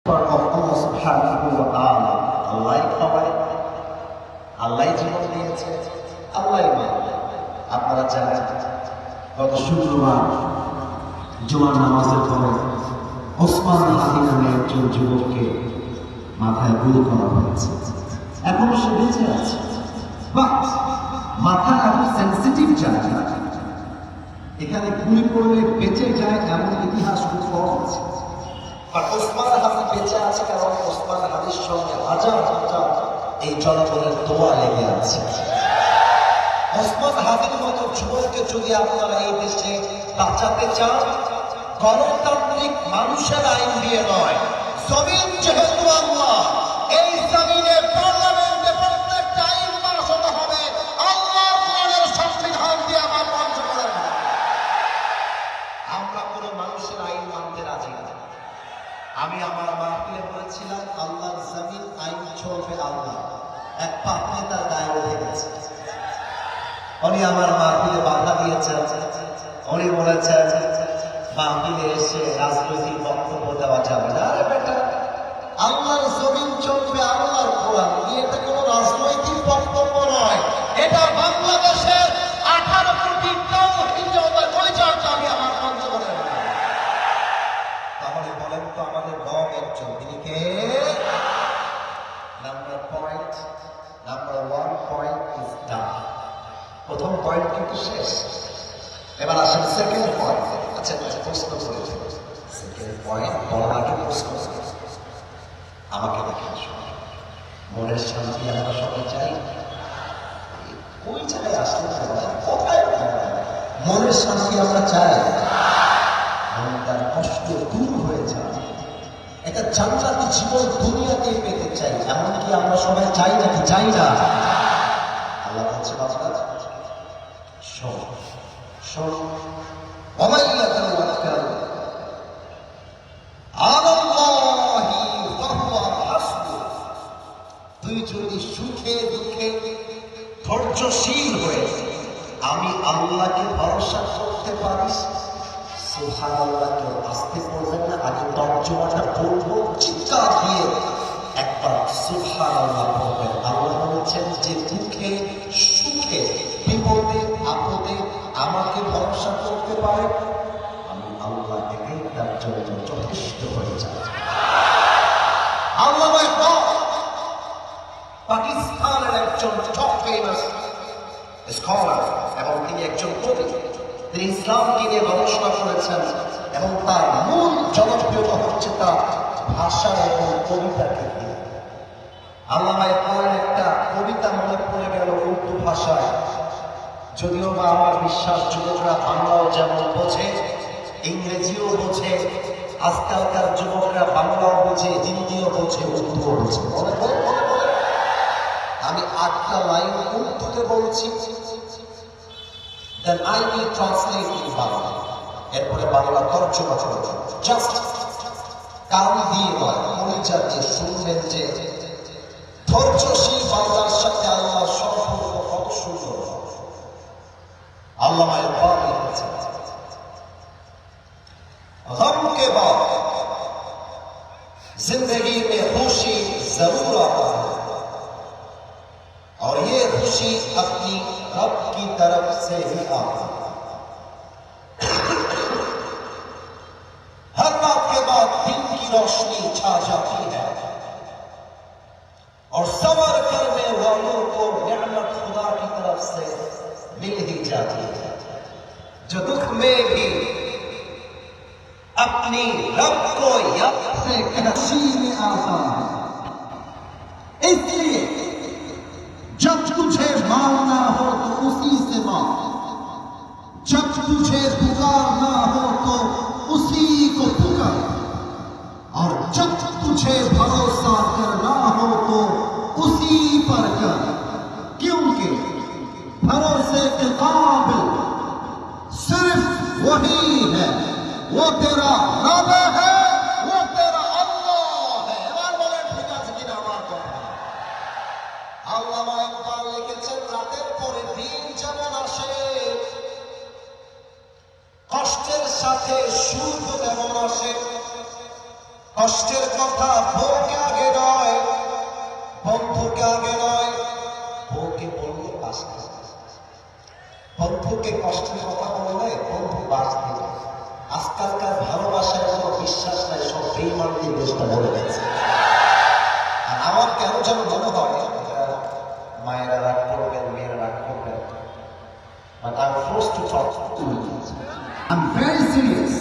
of Allah subhanahu wa ta'ala. আল্লাহ খাওয়ায়, আল্লাহ জীবন দিয়েছে, আল্লাহ মানবে। আপনারা জানেন গত শুক্রবার জুমার নামাজের পরে ওসমান হাদি নামে একজন যুবককে মাথায় গুলি করা হয়েছে। এখনো সে বেঁচে আছে, বাট মাথা এত সেন্সিটিভ জায়গা, এখানে গুলি করলে বেঁচে যায় এমন ইতিহাস খুব কম আছে। আর ওসমান হাদি বেঁচে আছে কারণ ওসমান হাদির সঙ্গে হাজার হাজার এই জনগণের দোয়া লেগে আছে। ওসমান হাদির মতো যুবককে যদি আপনারা এই দেশে বাঁচাতে চান, গণতান্ত্রিক মানুষের আইন দিয়ে নয়, জমিন যেহেতু আল্লাহ, এই জমিনে পার্লামেন্টে প্রত্যেকটা আইন পাস হতে হবে আল্লাহর কোরআনের সংবিধান দিয়ে। আমার মঞ্চ করেন, আমরা কোনো মানুষের আইন মানতে রাজি না। আমি আমার মাহফিলে বলেছিলাম আল্লাহর জমিন, আইন চলবে আল্লাহ। এক পাপড়ি তার গায়ে উঠে গেছে, উনি আমার মাহফিলে বাধা দিয়েছেন। উনি বলেছেন মাহফিলে এসে রাজনৈতিক বক্তব্য দেওয়া যাবে না। আরে বেটা, আল্লাহর জমিন চলবে আল্লাহর কোরআন দিয়ে, এটা কোনো রাজনৈতিক বক্তব্য নয়, এটা বাংলাদেশের 18 কোটি তাওহীদ জনতার পরিচয়। আমি আমার মঞ্চ করে তাহলে বলেন তো আমাদের রব একজন, তিনি কে? Number 1 point is done. প্রথম পয়েন্ট কিন্তু শেষ। এবার আসেন সেকেন্ড পয়েন্ট। আচ্ছা প্রশ্ন করেছে, সেকেন্ড পয়েন্ট বলার আগে প্রশ্ন আমাকে দেখেন, মনের শান্তি আমরা সবাই চাই। ওই জায়গায় আসলে কোথায় মনের শান্তি আমরা চাই, মনটার কষ্ট দূর হয়ে যায়, একটা জান্নাতি জীবন দুনিয়াতে পেতে চাই। এমনকি আমরা সবাই চাই নাকি চাই না? আল্লাহ বলছে বাবা শোন শোন, তুই যদি সুখে দুঃখে ধৈর্যশীল হয়ে আমি আল্লাহকে ভরসা করতে পারিস, সুবহানাল্লাহকে আসতে পড়বেন না, আগে তর্জমাটা পড়বো, চিৎকার দিয়ে একবার সুবহানাল্লাহ পড়বেন। আল্লাহ বলেছেন যে দুঃখে সুখে বিপদে আপদে আমাকে ভরসা করতে পারে, আমি আল্লাহ একাই তার জন্য যথেষ্ট হয়ে যায়। আল্লাহ পাকিস্তানের একজন টপ ফেমাস স্কলার এবং তিনি একজন কবি, তিনি ইসলামকে নিয়ে গবেষণা করেছেন এবং তার মূল জনপ্রিয়তা হচ্ছে তার ভাষা এবং কবিতাকে নিয়ে। আল্লামা ইকবালের একটা কবিতা মনে পড়ে গেল উর্দু ভাষায়, যদিও বা আমার বিশ্বাস যুবকরা বাংলাও যেমন বোঝে, ইংরেজিও বোঝে, আজকালকার যুবকরা বাংলাও বোঝে, হিন্দিও বোঝে, উর্দুও বোঝে। আমি 8টা লাইন উর্দুতে বলছি, then I will translate in Bangla, এরপরে বাংলা তর্জমা করব। জাস্ট কান দিয়ে নয়, মনিজা দিয়ে শুনবেন যে ধৈর্যশীল বাংলার সাথে আল্লাহ সম্পর্ক কত সুন্দর। আল্লামা ইকবাল লিখেছেন, गम के बाद जिंदगी में खुशी जरूर आता है और ये खुशी अपनी रब की तरफ से ही आती है। हर रात के बाद दिन की रोशनी छा जाती है और सबर करने वालों को नेमत खुदा की तरफ से मिल ही जाती है, जो दुख में भी अपनी रब को याद से खुशी में आता है। इसलिए जब तुझे मांगना हो तो उसी से मांग, जब तुझे पुकारना हो तो उसी को पुकार, और जब तुझे भरोसा करना हो तो उसी पर कर, क्योंकि भरोसे के काबिल सिर्फ वही है, वो तेरा रब है, वो तेरा अल्लाह है। এবার বলেন ঠিক আছে কিনা আমার কথা? আল্লামা ইকবাল লিখেছেন, রাতের পরে দিন যেমন আসে, কষ্টের সাথে সুখ তেমন আসে। কষ্টের কথা, বউকে আগে নয়, বন্ধুকে আগে নয়। বউকে বললে বাস দেবে, বন্ধুকে কষ্টের কথা বললে বন্ধু বাস দেবে। আজকালকার ভালোবাসায় কোনো বিশ্বাস নাই, সব বেঈমান দিয়ে দেশটা ভরে গেছে। আর আমার কেন যেন মনে হয় মায়েরা রাগ করবেন, মেয়েরা রাগ করবেন, but I'm forced to talk to you. I'm very serious.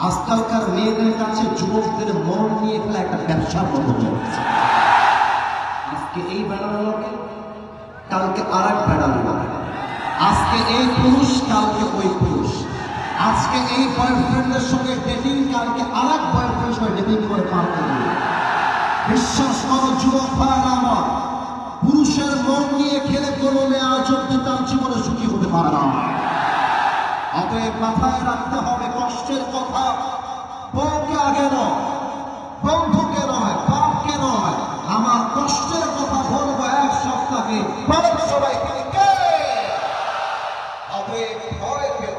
আজকালকার মেয়েদের কাছে যুবকদের মন নিয়ে ফেলা একটা ব্যবসার মতো হয়ে গেছে। আজকে এই বেড়ানো লোকে, কালকে আর এক বেড়ানো লোকে, আজকে এই পুরুষ, কালকে ওই পুরুষ, আজকে এই বয়ফ্রেন্ডের সঙ্গে ডেটিং, কালকে আর এক বয়ফ্রেন্ডের সঙ্গে ডেটিং করে পার করবে। বিশ্বাস করো যুবক ভাইরা আমার, পুরুষের মন নিয়ে খেলে কোনো মেয়ে আজ অব্দি তার জীবনে সুখী হতে পারে না। অতএব মাথায় রাখতে হবে, কষ্টের কথা বউকে আগে নয়, বন্ধুকে নয়, বাপকে নয়, আমার কষ্টের কথা বলবো এক সপ্তাহে সবাই। অতএব ভয় পেও,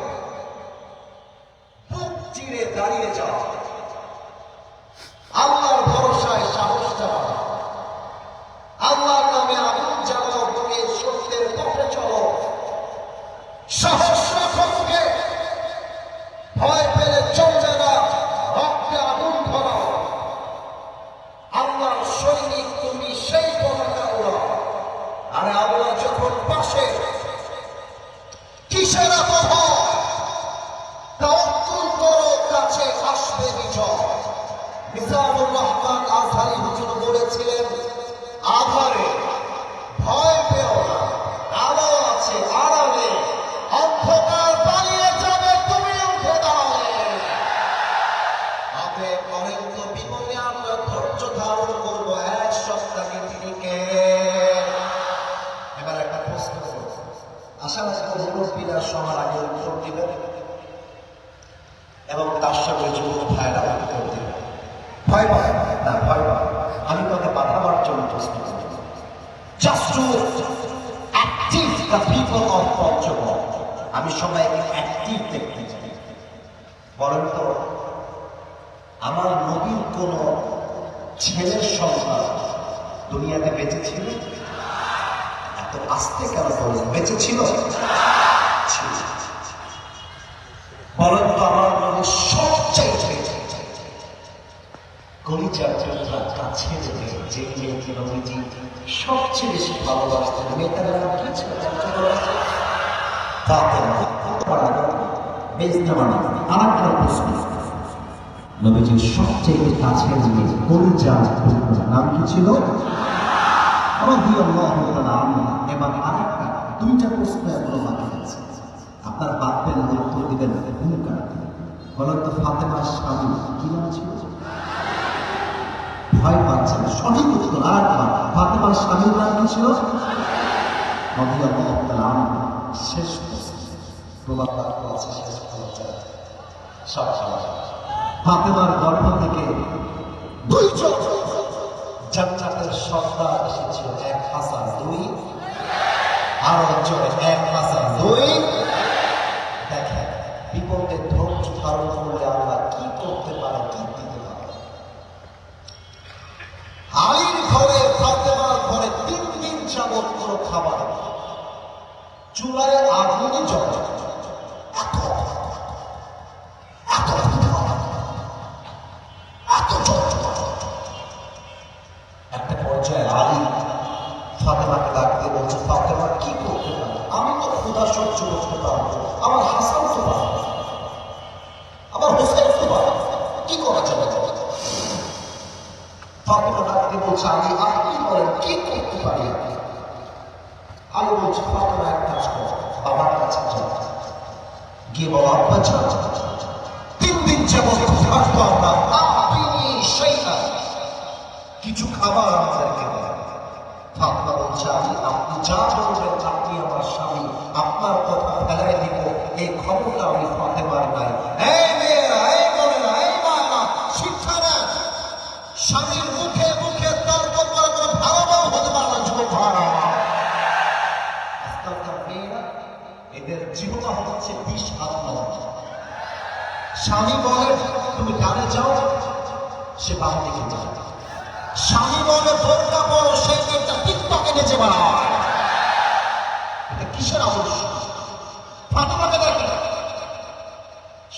বুক চিরে দাঁড়িয়ে যাও, আল্লাহর ভরসায় সাহসটা বাড়াও, আল্লাহর নামে আগুন জ্বালাও, তুমি সত্যের পথে চলো, সাহস রাখো মুখে, ভয় পেলে চলবে না, রক্তে আগুন ধরাও, আল্লাহর সৈনিক তুমি, সেই পতাকা উড়াও। আরে আল্লাহ যখন পাশে, কিসের এত ভয়? তাওয়াক্কুল করো, কাছে আসবে বিজয়। মিজানুর রহমান আজহারি হুজুর বলেছিলেন, আধারে ভয় পেও না, আলো আছে আড়ালে, অন্ধকার পালিয়ে যাবে, তুমি উঠে দাঁড়ালে। আপনি বলেন তো, বিপদে আমরা ধৈর্য ধারণ করবো এক সপ্তাহে, তিনি কে? এবার একটা প্রশ্ন করব, আশা রাখবো মুরব্বীরা সবার আগে উত্তর দিবেন এবং তার সঙ্গে যুবক ভাইরা উত্তর দিবেন। ভয় পায় না, ভয় পায়, আমি তাকে পাঠাবার জন্য প্রস্তুত। Just to active the people of Portugal. আমি সবাইকে অ্যাক্টিভ দেখতে চাই। বলেন তো, আমার নবীর কোন ছেলের সন্তান দুনিয়াতে বেঁচে ছিল? এত আস্তে কেন বলেন? বেঁচে ছিল? বলেন তো, আমার নবীর সবচেয়ে কলিজার টুকরা কাছে যে মেয়েকে নবীজি সবচেয়ে বেশি ভালোবাসতেন, মেয়েটার নাম কি ছিল? নবীজির সবচেয়ে কাছের মেয়ে, কলিজার টুকরা নাম কি ছিল? এবার আরেকটা, দুইটা প্রশ্ন এখনো বাকি আছে, আপনার বাপের উত্তর দিবেন ভূমিকা। বলেন তো, ফাতেমার স্বামী কি নাম ছিল? ভয় পাচ্ছেন, সঠিক উত্তর আরেকবার, ফাতেমার স্বামীর নাম কি ছিল? শেষ প্রবাদ বাক্য আছে, শেষ সব ফাতেমার গর্ভ থেকে দুইজন জান্নাতের সর্দার এসেছিল, 1002, আর একজন 1002। দেখেন, বিপদে ধৈর্য ধারণ করলে আল্লাহ কি করতে পারে, কি দিতে পারে। আলীর ঘরে, ফাতেমার ঘরে 3 দিন যাবত কোনো খাবার, চুলায় আগুনে জ্বলে, একটা পর্যায়ে আলী ফাতেমাকে ডাকতে বলছে, ফাতেমা কি করতে পারে? আমি তো ক্ষুধা সহ্য করতে পারবো, আমার হাসান তো পারবো, আমার হোসেন তো পারবো, কি করা যাবে? ফাতেমা ডাকতে বলছে, আলী আপনি বলেন কি করতে পারি? আলী বলছে, ফাতেমা এক কাজ করো, বাবার কাছে যাও, গিয়ে বলো, আব্বা যাও, 3 দিন যাবত থাকবো আমরা, আপনি সেই কিছু খাবার আমাদেরকে দেন। ফাতেমা বলছে, আপনি যা বলবেন, আপনি আমার স্বামী, আপনার কথা ফেলাই দিব, এই খবরটা আমি ফাতেমার নাই। এই মেয়েরা, এই বোনেরা, এই মায়েরা, শিক্ষা নেন, স্বামীর মুখে মুখে তর্ক করে কোনো ভালো বউ হতে পারে না। যুবক ভাড়া, আজকালকার মেয়েরা, এদের জীবন হচ্ছে 20 হাত। স্বামী বলে তুমি ডানে যাও, সে বাম দিকে যায়। স্বামী বলে বোরকা পরো, সেই মেয়েটা টিকটকে নেচে বেড়ায়। এটা কিসের আদর্শ? ফাতেমাকে দেখে,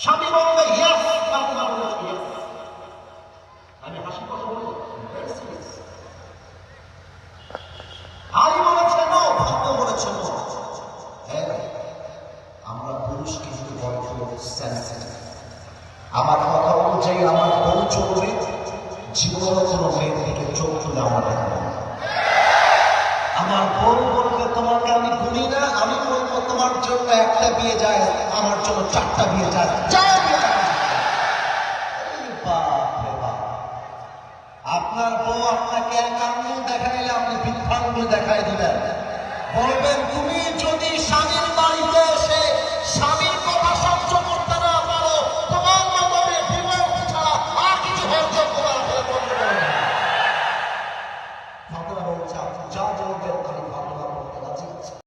স্বামী বলবে ইয়েস, ফাতেমা বলে ইয়েস। আমি হাসি কথা বলবো, আলী বলেছে নো, ফাতেমা বলেছে নো। আমরা পুরুষকে যদি বয়স সেন্সিটিভ, আমার কথা অনুযায়ী আমার বউ চলবে, জীবনে কোনো মেয়ের দিকে চোখ তুলে আমরা দেখাবো না। আমার বউ বলবে তোমাকে আমি গুনি না, আমি বলবো তোমার জন্য একটা বিয়ে যায়, আমার জন্য 4টা বিয়ে যায়। আপনার বউ আপনাকে এক আঙ্গুল দেখাইলে আপনি বৃদ্ধাঙ্গুল দেখাই দিবেন, বলবেন তুমি যদি স্বামীর বাড়িতে এসে স্বামীর কথা সহ্য করতে না পারো, তোমার মনে ডিভোর্স ছাড়া আর কিছু সহ্য করা বন্ধ করো। যা বলবেন